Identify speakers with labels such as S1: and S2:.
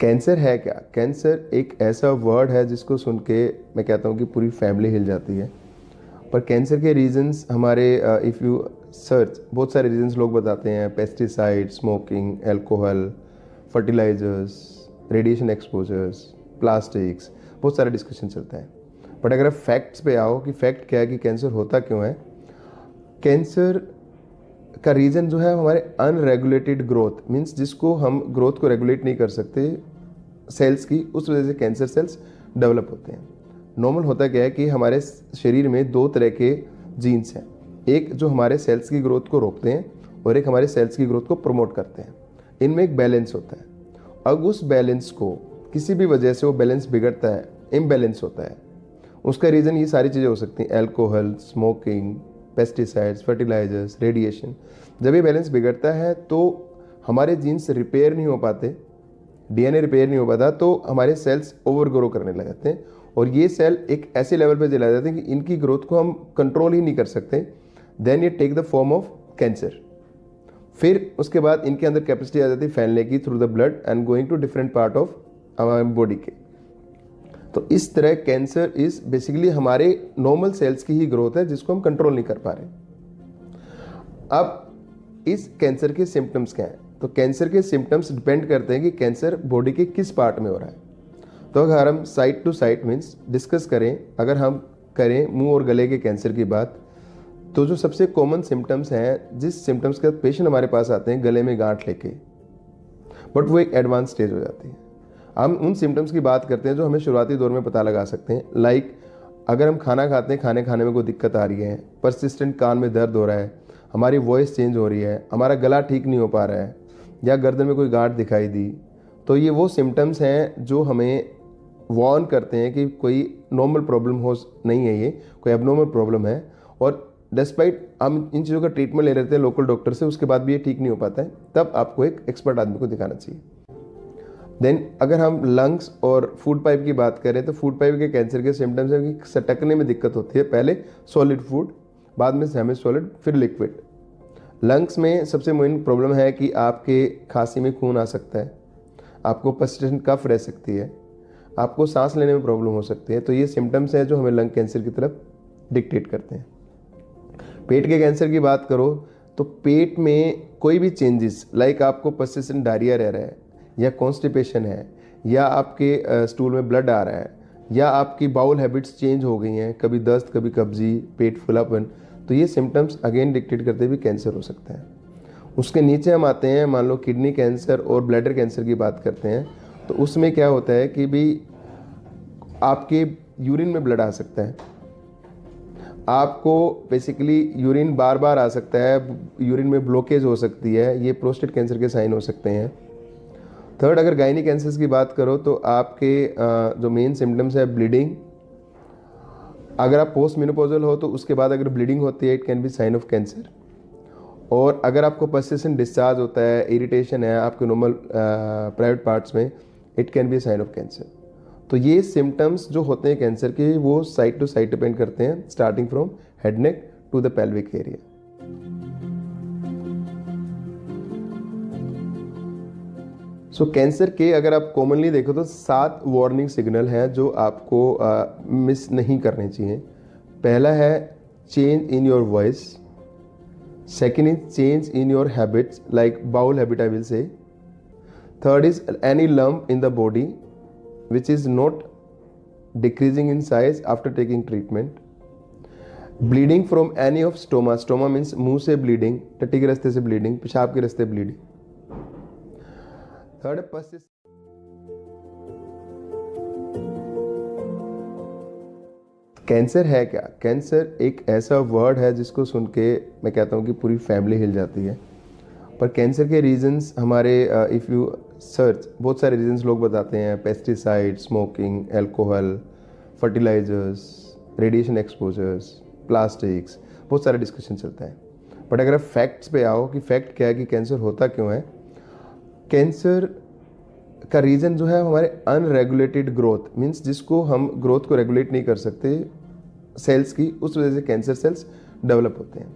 S1: Cancer है क्या? Cancer एक ऐसा वर्ड है जिसको सुन के मैं कहता हूँ कि पूरी फैमिली हिल जाती है। पर कैंसर के रीजंस हमारे इफ़ यू सर्च बहुत सारे रीजंस लोग बताते हैं। Pesticide, smoking, alcohol, fertilizers, radiation exposures, plastics, बहुत सारा डिस्कशन चलता है। बट अगर आप फैक्ट्स पे आओ कि फैक्ट क्या है कि कैंसर होता क्यों है, कैंसर का रीज़न जो है हमारे अनरेगुलेटेड ग्रोथ मीन्स जिसको हम ग्रोथ को रेगुलेट नहीं कर सकते सेल्स की, उस वजह से कैंसर सेल्स डेवलप होते हैं। नॉर्मल होता क्या है कि हमारे शरीर में दो तरह के जीन्स हैं, एक जो हमारे सेल्स की ग्रोथ को रोकते हैं और एक हमारे सेल्स की ग्रोथ को प्रमोट करते हैं। इनमें एक बैलेंस होता है। अब उस बैलेंस को किसी भी वजह से वो बैलेंस बिगड़ता है, इम्बैलेंस होता है। उसका रीज़न ये सारी चीज़ें हो सकती हैं, alcohol, smoking, pesticides, fertilizers, radiation. जब ये बैलेंस बिगड़ता है तो हमारे जीन्स रिपेयर नहीं हो पाते, डीएनए रिपेयर नहीं हो पाता, तो हमारे सेल्स ओवर ग्रो करने लग जाते हैं और ये सेल एक ऐसे लेवल पे चला जाते हैं कि इनकी ग्रोथ को हम कंट्रोल ही नहीं कर सकते। देन ये take the form of cancer. फिर उसके बाद इनके अंदर कैपेसिटी आ जाती है फैलने की through the blood and going to different part of हमारे बॉडी के। तो इस तरह कैंसर इज बेसिकली हमारे नॉर्मल सेल्स की ही ग्रोथ है जिसको हम कंट्रोल नहीं कर पा रहे। अब इस कैंसर के सिम्टम्स क्या हैं? तो कैंसर के सिम्टम्स डिपेंड करते हैं कि कैंसर बॉडी के किस पार्ट में हो रहा है। तो अगर हम site to site means discuss करें, अगर हम करें मुंह और गले के कैंसर की बात, तो जो सबसे कॉमन सिम्टम्स हैं, जिस सिम्टम्स के पेशेंट हमारे पास आते हैं गले में गांठ लेके, बट वो एक एडवांस स्टेज हो जाती है। हम उन सिम्टम्स की बात करते हैं जो हमें शुरुआती दौर में पता लगा सकते हैं। लाइक अगर हम खाना खाते हैं, खाने में कोई दिक्कत आ रही है, परसिस्टेंट कान में दर्द हो रहा है, हमारी वॉइस चेंज हो रही है, हमारा गला ठीक नहीं हो पा रहा है, या गर्दन में कोई गांठ दिखाई दी, तो ये वो सिम्टम्स हैं जो हमें वार्न करते हैं कि कोई नॉर्मल प्रॉब्लम हो नहीं है, ये कोई एबनॉर्मल प्रॉब्लम है। और डिस्पाइट हम इन चीज़ों का ट्रीटमेंट ले रहते हैं लोकल डॉक्टर से, उसके बाद भी ये ठीक नहीं हो पाता है, तब आपको एक एक्सपर्ट आदमी को दिखाना चाहिए। देन अगर हम लंग्स और फूड पाइप की बात करें तो फूड पाइप के कैंसर के सिम्टम्स है कि सटकने में दिक्कत होती है, पहले सॉलिड फूड, बाद में सेमी सॉलिड, फिर लिक्विड। लंग्स में सबसे मेन प्रॉब्लम है कि आपके खांसी में खून आ सकता है, आपको पर्सिस्टेंट कफ रह सकती है, आपको सांस लेने में प्रॉब्लम हो सकती है। तो ये सिम्टम्स हैं जो हमें लंग कैंसर की तरफ डिक्टेट करते हैं। पेट के कैंसर की बात करो तो पेट में कोई भी चेंजेस, लाइक आपको पर्सिस्टेंट डायरिया रह रहा है, या कॉन्स्टिपेशन है, या आपके स्टूल में ब्लड आ रहा है, या आपकी बाउल हैबिट्स चेंज हो गई हैं, कभी दस्त, कभी कब्जी, पेट फुलापन, तो ये सिम्टम्स अगेन डिक्टेट करते भी कैंसर हो सकता है। उसके नीचे हम आते हैं, मान लो किडनी कैंसर और ब्लैडर कैंसर की बात करते हैं, तो उसमें क्या होता है कि भी आपके यूरिन में ब्लड आ सकता है, आपको बेसिकली यूरिन बार बार आ सकता है, यूरिन में ब्लॉकेज हो सकती है, ये प्रोस्टेट कैंसर के साइन हो सकते हैं। थर्ड, अगर गायनी कैंसर्स की बात करो तो आपके जो मेन सिम्टम्स है ब्लीडिंग, अगर आप पोस्ट मेनोपॉजल हो तो उसके बाद अगर ब्लीडिंग होती है it can be sign of cancer. और अगर आपको पर्सिस्टेंट डिस्चार्ज होता है, इरिटेशन है आपके नॉर्मल प्राइवेट पार्ट्स में, it can be sign of cancer. तो ये सिम्टम्स जो होते हैं कैंसर के वो साइट टू साइट डिपेंड करते हैं, starting from head neck to the pelvic area. So cancer के अगर आप कॉमनली देखो तो 7 वार्निंग सिग्नल हैं जो आपको मिस नहीं करने चाहिए। पहला है change in your voice, second is change in your habits like bowel habit I will say, third is any lump in the body which is not decreasing in size after taking treatment, bleeding from any of stoma, stoma means मुंह से bleeding, टट्टी के रास्ते से bleeding, पेशाब के रास्ते bleeding, third है कैंसर है क्या? कैंसर एक ऐसा वर्ड है जिसको सुन के मैं कहता हूँ कि पूरी फैमिली हिल जाती है। पर कैंसर के रीजंस हमारे इफ़ यू सर्च बहुत सारे रीजंस लोग बताते हैं। Pesticide, smoking, alcohol, fertilizers, radiation exposures, plastics, बहुत सारा डिस्कशन चलता है। बट अगर आप फैक्ट्स पे आओ कि फैक्ट क्या है कि कैंसर होता क्यों है, कैंसर का रीज़न जो है हमारे अनरेगुलेटेड ग्रोथ मीन्स जिसको हम ग्रोथ को रेगुलेट नहीं कर सकते सेल्स की, उस वजह से कैंसर सेल्स डेवलप होते हैं।